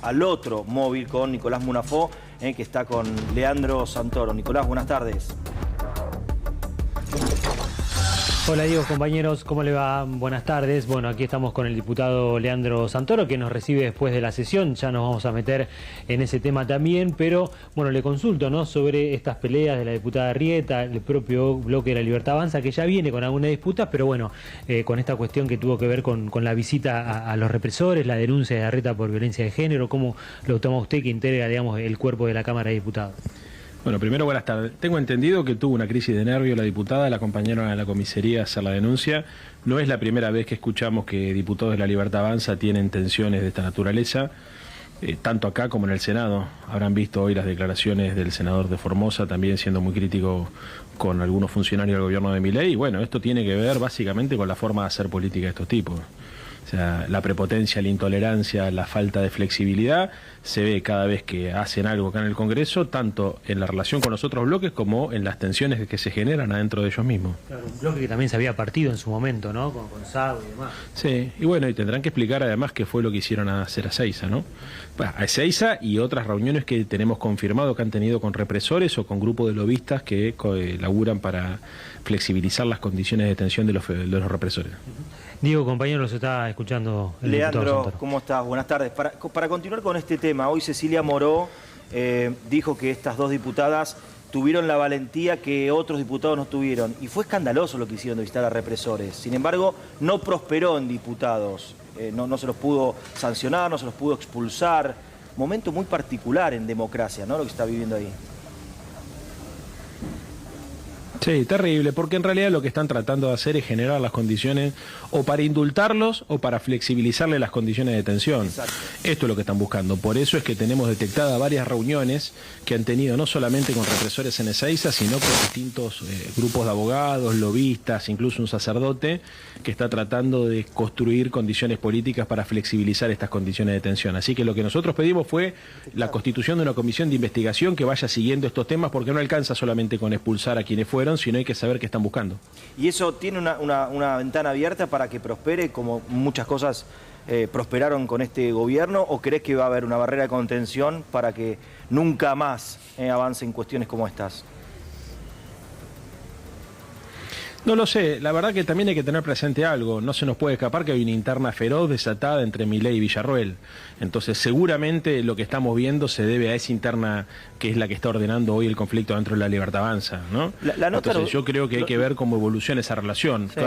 al otro móvil con Nicolás Munafó, que está con Leandro Santoro. Nicolás, buenas tardes. Hola Diego, compañeros, ¿cómo le va? Buenas tardes. Bueno, aquí estamos con el diputado Leandro Santoro, que nos recibe después de la sesión. Ya nos vamos a meter en ese tema también, pero bueno, le consulto, ¿no?, sobre estas peleas de la diputada Rieta, el propio bloque de La Libertad Avanza, que ya viene con algunas disputas, pero bueno, con esta cuestión que tuvo que ver con la visita a los represores, la denuncia de Rieta por violencia de género. ¿Cómo lo toma usted, que integra, digamos, el cuerpo de la Cámara de Diputados? Bueno, primero, buenas tardes. Tengo entendido que tuvo una crisis de nervio la diputada, la acompañaron a la comisaría a hacer la denuncia. No es la primera vez que escuchamos que diputados de La Libertad Avanza tienen tensiones de esta naturaleza, tanto acá como en el Senado. Habrán visto hoy las declaraciones del senador de Formosa, también siendo muy crítico con algunos funcionarios del gobierno de Milei. Y bueno, esto tiene que ver básicamente con la forma de hacer política de estos tipos. O sea, la prepotencia, la intolerancia, la falta de flexibilidad se ve cada vez que hacen algo acá en el Congreso, tanto en la relación con los otros bloques como en las tensiones que se generan adentro de ellos mismos. Claro, un bloque que también se había partido en su momento, ¿no?, con Sago y demás. Sí, y bueno, y tendrán que explicar además qué fue lo que hicieron hacer a Ezeiza, ¿no? Bueno, a Ezeiza y otras reuniones que tenemos confirmado que han tenido con represores o con grupos de lobistas que laburan para flexibilizar las condiciones de detención de los represores. Diego, compañero, los está escuchando el Leandro, ¿cómo estás? Buenas tardes. Para continuar con este tema, hoy Cecilia Moró dijo que estas dos diputadas tuvieron la valentía que otros diputados no tuvieron. Y fue escandaloso lo que hicieron de visitar a represores. Sin embargo, no prosperó en diputados. No se los pudo sancionar, no se los pudo expulsar. Momento muy particular en democracia, ¿no?, lo que está viviendo ahí. Sí, terrible, porque en realidad lo que están tratando de hacer es generar las condiciones o para indultarlos o para flexibilizarle las condiciones de detención. Exacto. Esto es lo que están buscando. Por eso es que tenemos detectadas varias reuniones que han tenido no solamente con represores en Ezeiza, sino con distintos grupos de abogados, lobistas, incluso un sacerdote que está tratando de construir condiciones políticas para flexibilizar estas condiciones de detención. Así que lo que nosotros pedimos fue la constitución de una comisión de investigación que vaya siguiendo estos temas, porque no alcanza solamente con expulsar a quienes fueron, sino hay que saber qué están buscando. ¿Y eso tiene una ventana abierta para que prospere, como muchas cosas prosperaron con este gobierno, o crees que va a haber una barrera de contención para que nunca más avance en cuestiones como estas? No lo sé, la verdad que también hay que tener presente algo, no se nos puede escapar que hay una interna feroz desatada entre Milei y Villarroel. Entonces seguramente lo que estamos viendo se debe a esa interna que es la que está ordenando hoy el conflicto dentro de La Libertad Avanza, ¿no? Entonces yo creo que hay que ver cómo evoluciona esa relación. Sí.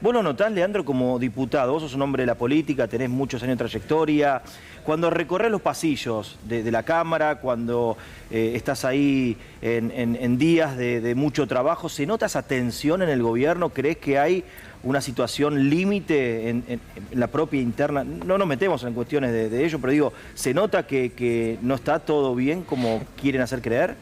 Vos lo notás, Leandro, como diputado, vos sos un hombre de la política, tenés muchos años de trayectoria. Cuando recorres los pasillos de la Cámara, cuando estás ahí en días de mucho trabajo, ¿se nota esa tensión en el gobierno? ¿Crees que hay una situación límite en la propia interna? No nos metemos en cuestiones de ello, pero digo, ¿se nota que no está todo bien como quieren hacer creer?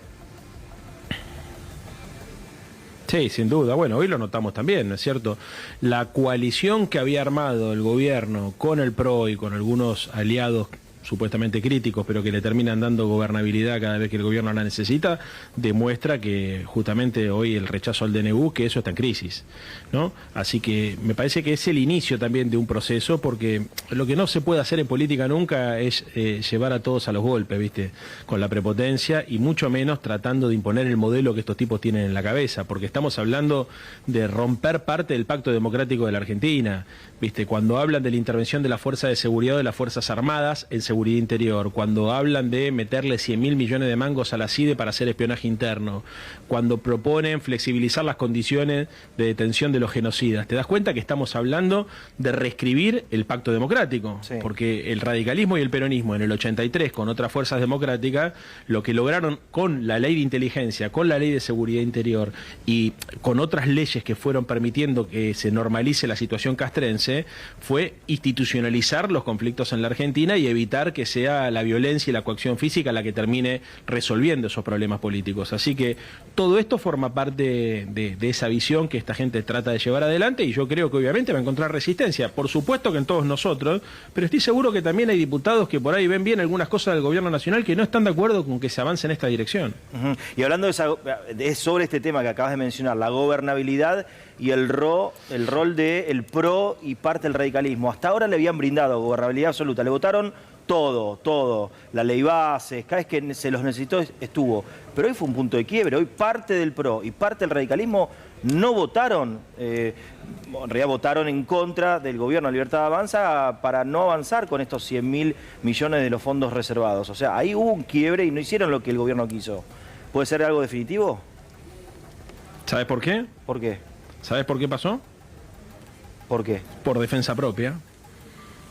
Sí, sin duda. Bueno, hoy lo notamos también, ¿no es cierto? La coalición que había armado el gobierno con el PRO y con algunos aliados supuestamente críticos, pero que le terminan dando gobernabilidad cada vez que el gobierno la necesita, demuestra que justamente hoy el rechazo al DNU, que eso está en crisis, ¿no? Así que me parece que es el inicio también de un proceso, porque lo que no se puede hacer en política nunca es llevar a todos a los golpes, ¿viste? Con la prepotencia, y mucho menos tratando de imponer el modelo que estos tipos tienen en la cabeza, porque estamos hablando de romper parte del pacto democrático de la Argentina, ¿viste? Cuando hablan de la intervención de las fuerzas de seguridad o de las Fuerzas Armadas en seguridad interior, cuando hablan de meterle 100.000 millones de mangos a la CIDE para hacer espionaje interno, cuando proponen flexibilizar las condiciones de detención de los genocidas, te das cuenta que estamos hablando de reescribir el pacto democrático, sí. Porque el radicalismo y el peronismo en el 83 con otras fuerzas democráticas, lo que lograron con la ley de inteligencia, con la ley de seguridad interior y con otras leyes que fueron permitiendo que se normalice la situación castrense, fue institucionalizar los conflictos en la Argentina y evitar que sea la violencia y la coacción física la que termine resolviendo esos problemas políticos. Así que todo esto forma parte de esa visión que esta gente trata de llevar adelante, y yo creo que obviamente va a encontrar resistencia, por supuesto que en todos nosotros, pero estoy seguro que también hay diputados que por ahí ven bien algunas cosas del gobierno nacional que no están de acuerdo con que se avance en esta dirección. Y hablando sobre este tema que acabas de mencionar, la gobernabilidad y el rol del PRO y parte del radicalismo. Hasta ahora le habían brindado gobernabilidad absoluta, le votaron todo, la ley bases, cada vez que se los necesitó estuvo. Pero hoy fue un punto de quiebre, hoy parte del PRO y parte del radicalismo no votaron, en realidad votaron en contra del gobierno de Libertad Avanza para no avanzar con estos 100.000 millones de los fondos reservados. O sea, ahí hubo un quiebre y no hicieron lo que el gobierno quiso. ¿Puede ser algo definitivo? ¿Sabes por qué? ¿Por qué? ¿Sabes por qué pasó? ¿Por qué? Por defensa propia.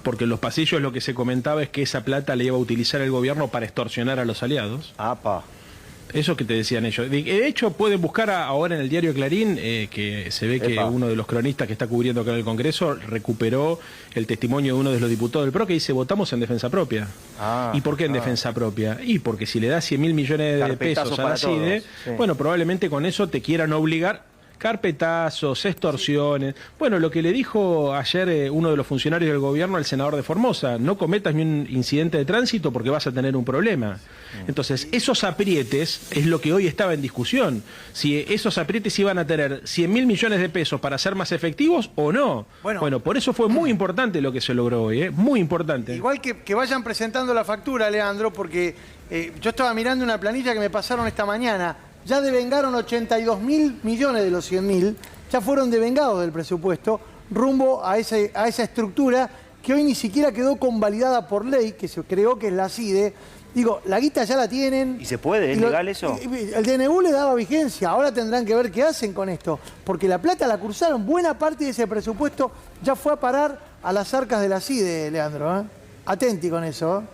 Porque en los pasillos lo que se comentaba es que esa plata le iba a utilizar el gobierno para extorsionar a los aliados. ¡Apa! Eso que te decían ellos. De hecho, pueden buscar ahora en el diario Clarín, que se ve que uno de los cronistas que está cubriendo acá en el Congreso recuperó el testimonio de uno de los diputados del PRO que dice, votamos en defensa propia. ¿Y por qué en defensa propia? Y porque si le das 100.000 millones de pesos a la CIDE, bueno, probablemente con eso te quieran obligar. Carpetazos, extorsiones. Bueno, lo que le dijo ayer uno de los funcionarios del gobierno al senador de Formosa, no cometas ni un incidente de tránsito porque vas a tener un problema. Entonces, esos aprietes es lo que hoy estaba en discusión. Si esos aprietes iban a tener 100.000 millones de pesos para ser más efectivos o no. Bueno, por eso fue muy importante lo que se logró hoy, muy importante. Igual que vayan presentando la factura, Leandro, porque yo estaba mirando una planilla que me pasaron esta mañana. Ya devengaron 82.000 millones de los 100.000, ya fueron devengados del presupuesto rumbo a esa estructura que hoy ni siquiera quedó convalidada por ley, que se creó, que es la CIDE. Digo, la guita ya la tienen. ¿Y se puede? ¿Es legal eso? El DNU le daba vigencia, ahora tendrán que ver qué hacen con esto, porque la plata la cursaron, buena parte de ese presupuesto ya fue a parar a las arcas de la CIDE, Leandro. Atenti con eso.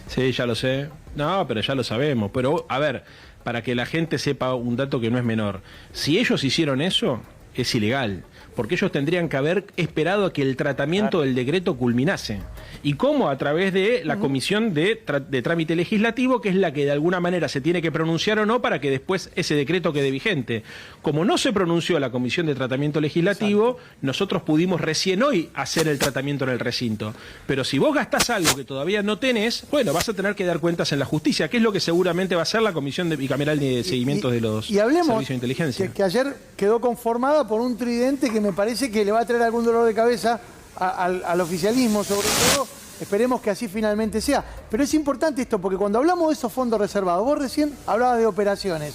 Sí, ya lo sé. No, pero ya lo sabemos. Pero, a ver, para que la gente sepa un dato que no es menor. Si ellos hicieron eso, es ilegal, porque ellos tendrían que haber esperado a que el tratamiento del decreto culminase. ¿Y cómo? A través de la comisión de trámite legislativo, que es la que de alguna manera se tiene que pronunciar o no para que después ese decreto quede vigente. Como no se pronunció la comisión de tratamiento legislativo, nosotros pudimos recién hoy hacer el tratamiento en el recinto. Pero si vos gastás algo que todavía no tenés, bueno, vas a tener que dar cuentas en la justicia, que es lo que seguramente va a hacer la comisión bicameral de seguimiento de los servicios de inteligencia. Que ayer quedó conformada por un tridente que me parece que le va a traer algún dolor de cabeza al oficialismo, sobre todo. Esperemos que así finalmente sea. Pero es importante esto, porque cuando hablamos de esos fondos reservados, vos recién hablabas de operaciones.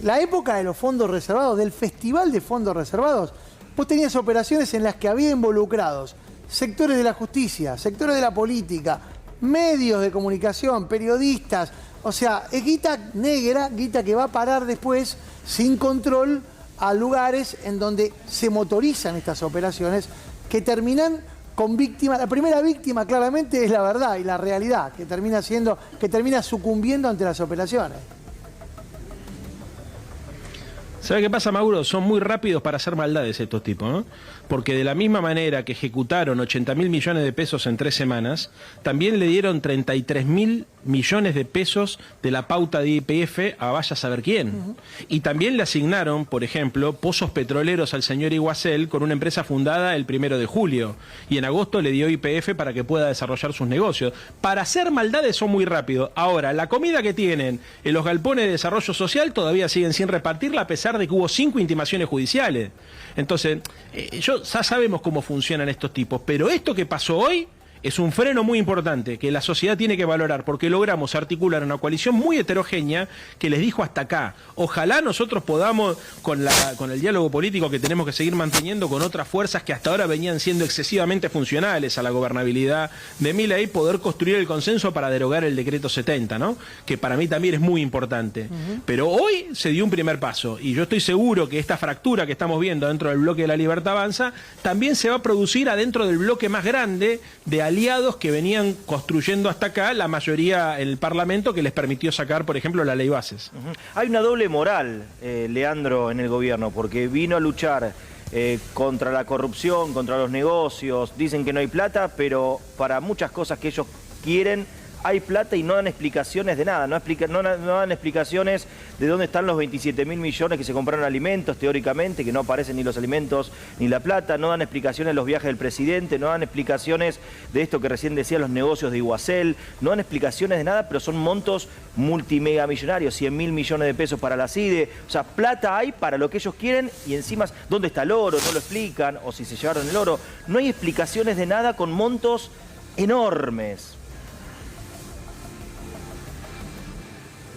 La época de los fondos reservados, del festival de fondos reservados, vos tenías operaciones en las que había involucrados sectores de la justicia, sectores de la política, medios de comunicación, periodistas. O sea, es guita negra, guita que va a parar después sin control a lugares en donde se motorizan estas operaciones que terminan con víctimas. La primera víctima claramente es la verdad y la realidad, que termina sucumbiendo ante las operaciones. ¿Sabe qué pasa, Mauro? Son muy rápidos para hacer maldades estos tipos, ¿no? Porque de la misma manera que ejecutaron 80.000 millones de pesos en 3 semanas, también le dieron 33.000 millones de pesos de la pauta de YPF a vaya a saber quién. Y también le asignaron, por ejemplo, pozos petroleros al señor Iguacel con una empresa fundada el 1 de julio. Y en agosto le dio YPF para que pueda desarrollar sus negocios. Para hacer maldades son muy rápidos. Ahora, la comida que tienen en los galpones de desarrollo social todavía siguen sin repartirla, a pesar de que hubo 5 intimaciones judiciales. Entonces, ya sabemos cómo funcionan estos tipos, pero esto que pasó hoy es un freno muy importante que la sociedad tiene que valorar, porque logramos articular una coalición muy heterogénea que les dijo hasta acá. Ojalá nosotros podamos, con el diálogo político que tenemos que seguir manteniendo con otras fuerzas que hasta ahora venían siendo excesivamente funcionales a la gobernabilidad de Milei, poder construir el consenso para derogar el decreto 70, ¿no? Que para mí también es muy importante. Pero hoy se dio un primer paso, y yo estoy seguro que esta fractura que estamos viendo dentro del bloque de la Libertad Avanza también se va a producir adentro del bloque más grande de aliados que venían construyendo hasta acá la mayoría en el Parlamento, que les permitió sacar, por ejemplo, la ley bases. Hay una doble moral, Leandro, en el gobierno, porque vino a luchar contra la corrupción, contra los negocios, dicen que no hay plata, pero para muchas cosas que ellos quieren hay plata y no dan explicaciones de nada, no dan explicaciones de dónde están los 27.000 millones que se compraron alimentos, teóricamente, que no aparecen ni los alimentos ni la plata, no dan explicaciones de los viajes del presidente, no dan explicaciones de esto que recién decía, los negocios de Iguacel, no dan explicaciones de nada, pero son montos multimegamillonarios, 100.000 millones de pesos para la CIDE, o sea, plata hay para lo que ellos quieren y encima, ¿dónde está el oro? No lo explican, o si se llevaron el oro, no hay explicaciones de nada con montos enormes.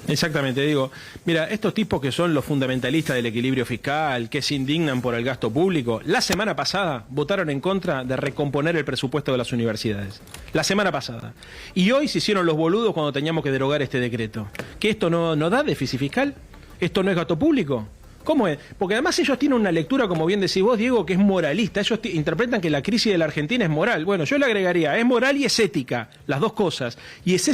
Exactamente, digo, mira, estos tipos que son los fundamentalistas del equilibrio fiscal, que se indignan por el gasto público, la semana pasada votaron en contra de recomponer el presupuesto de las universidades. La semana pasada. Y hoy se hicieron los boludos cuando teníamos que derogar este decreto. ¿Que esto no da déficit fiscal? ¿Esto no es gasto público? ¿Cómo es? Porque además ellos tienen una lectura, como bien decís vos, Diego, que es moralista. Ellos interpretan que la crisis de la Argentina es moral. Bueno, yo le agregaría, es moral y es ética, las dos cosas. Y es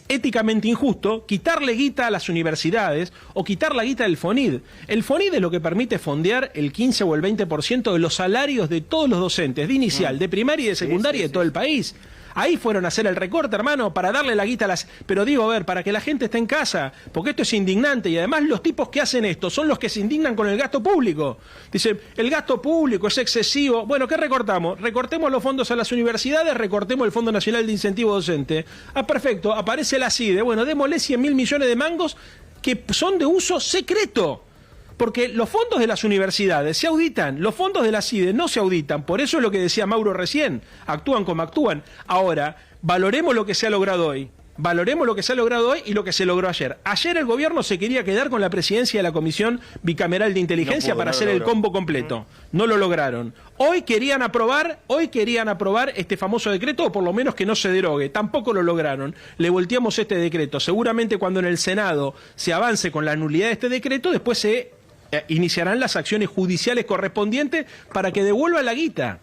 éticamente injusto quitarle guita a las universidades o quitar la guita del FONID. El FONID es lo que permite fondear el 15 o el 20% de los salarios de todos los docentes, de inicial, de primaria y de secundaria de todo el país. Ahí fueron a hacer el recorte, hermano, para darle la guita a las... Pero digo, a ver, para que la gente esté en casa, porque esto es indignante y además los tipos que hacen esto son los que se indignan con el gasto público. Dicen, el gasto público es excesivo. Bueno, ¿qué recortamos? Recortemos los fondos a las universidades, recortemos el Fondo Nacional de Incentivo Docente. Ah, perfecto, aparece la CIDE. Bueno, démosle 100.000 millones de mangos que son de uso secreto. Porque los fondos de las universidades se auditan, los fondos de la CIDE no se auditan, por eso es lo que decía Mauro recién, actúan como actúan. Ahora, valoremos lo que se ha logrado hoy, valoremos lo que se ha logrado hoy y lo que se logró ayer. Ayer el gobierno se quería quedar con la presidencia de la Comisión Bicameral de Inteligencia para hacer el combo completo, no lo lograron. Hoy querían aprobar este famoso decreto, o por lo menos que no se derogue, tampoco lo lograron. Le volteamos este decreto, seguramente cuando en el Senado se avance con la nulidad de este decreto, después se... iniciarán las acciones judiciales correspondientes para que devuelva la guita.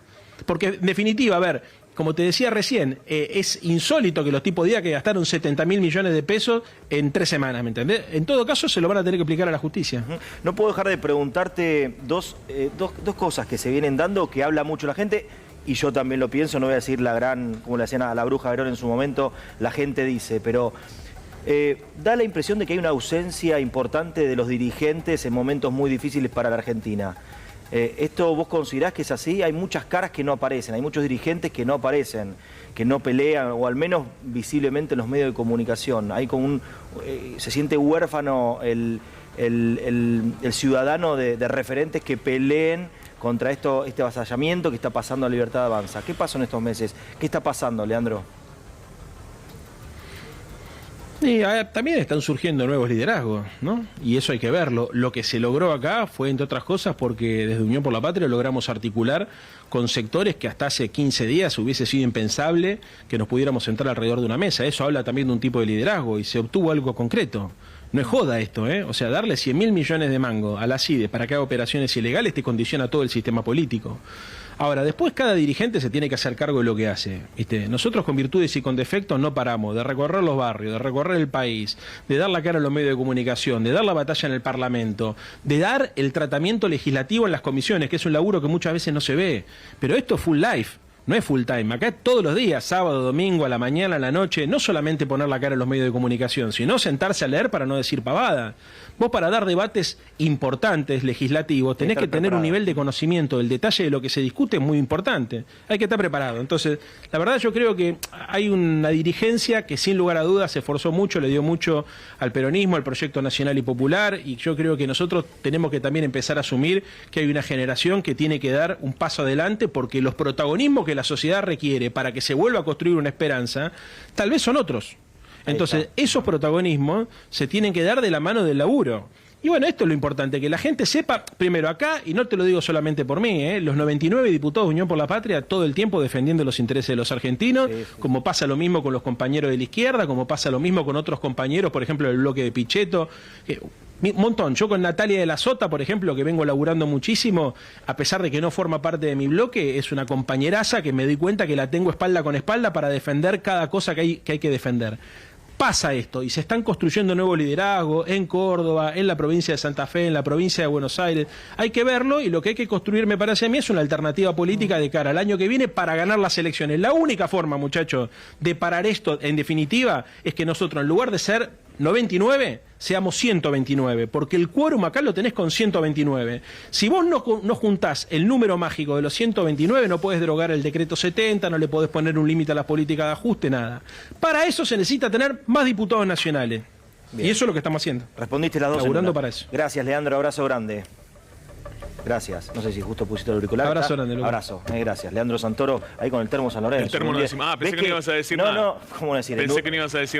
Porque, en definitiva, a ver, como te decía recién, es insólito que los tipos digan que gastaron 70.000 millones de pesos en 3 semanas, ¿me entendés? En todo caso, se lo van a tener que explicar a la justicia. No puedo dejar de preguntarte dos cosas que se vienen dando, que habla mucho la gente, y yo también lo pienso, no voy a decir la gran, como le hacían a la bruja Verón en su momento, la gente dice, pero... da la impresión de que hay una ausencia importante de los dirigentes en momentos muy difíciles para la Argentina. ¿Esto vos considerás que es así? Hay muchas caras que no aparecen, hay muchos dirigentes que no aparecen, que no pelean, o al menos visiblemente en los medios de comunicación. Hay como se siente huérfano el ciudadano de referentes que peleen contra este avasallamiento que está pasando a Libertad Avanza. ¿Qué pasó en estos meses? ¿Qué está pasando, Leandro? Y también están surgiendo nuevos liderazgos, ¿no? Y eso hay que verlo. Lo que se logró acá fue, entre otras cosas, porque desde Unión por la Patria logramos articular con sectores que hasta hace 15 días hubiese sido impensable que nos pudiéramos sentar alrededor de una mesa. Eso habla también de un tipo de liderazgo y se obtuvo algo concreto. No es joda esto, ¿eh? O sea, darle 100.000 millones de mango a la CIDE para que haga operaciones ilegales te condiciona todo el sistema político. Ahora, después cada dirigente se tiene que hacer cargo de lo que hace, ¿viste? Nosotros con virtudes y con defectos no paramos de recorrer los barrios, de recorrer el país, de dar la cara a los medios de comunicación, de dar la batalla en el Parlamento, de dar el tratamiento legislativo en las comisiones, que es un laburo que muchas veces no se ve. Pero esto es full life. No es full time, acá es todos los días, sábado, domingo, a la mañana, a la noche, no solamente poner la cara en los medios de comunicación, sino sentarse a leer para no decir pavada. Vos para dar debates importantes, legislativos, tenés que tener un nivel de conocimiento del detalle de lo que se discute muy importante. Hay que estar preparado. Entonces, la verdad yo creo que hay una dirigencia que sin lugar a dudas se esforzó mucho, le dio mucho al peronismo, al proyecto nacional y popular, y yo creo que nosotros tenemos que también empezar a asumir que hay una generación que tiene que dar un paso adelante porque los protagonismos que la sociedad requiere para que se vuelva a construir una esperanza, tal vez son otros. Entonces, esos protagonismos se tienen que dar de la mano del laburo. Y bueno, esto es lo importante, que la gente sepa, primero acá, y no te lo digo solamente por mí, los 99 diputados de Unión por la Patria todo el tiempo defendiendo los intereses de los argentinos, como pasa lo mismo con los compañeros de la izquierda, como pasa lo mismo con otros compañeros, por ejemplo, del bloque de Pichetto, un montón. Yo con Natalia de la Sota, por ejemplo, que vengo laburando muchísimo, a pesar de que no forma parte de mi bloque, es una compañeraza que me doy cuenta que la tengo espalda con espalda para defender cada cosa que hay que defender. pasa esto y se están construyendo nuevos liderazgos en Córdoba, en la provincia de Santa Fe, en la provincia de Buenos Aires. Hay que verlo y lo que hay que construir, me parece a mí, es una alternativa política de cara al año que viene para ganar las elecciones. La única forma, muchachos, de parar esto, en definitiva, es que nosotros, en lugar de ser 99, seamos 129, porque el quórum acá lo tenés con 129. Si vos no juntás el número mágico de los 129, no podés derogar el decreto 70, no le podés poner un límite a las políticas de ajuste, nada. Para eso se necesita tener más diputados nacionales. Bien. Y eso es lo que estamos haciendo. Respondiste las dos. Laburando para eso. Gracias, Leandro, abrazo grande. Gracias. No sé si justo pusiste el auricular. Abrazo grande, Lucas. Abrazo. Gracias. Leandro Santoro, ahí con el termo San Lorenzo. El termo lo decimos. Ah, pensé que no ibas a decir nada. No, ¿cómo decir? Pensé que no ibas a decir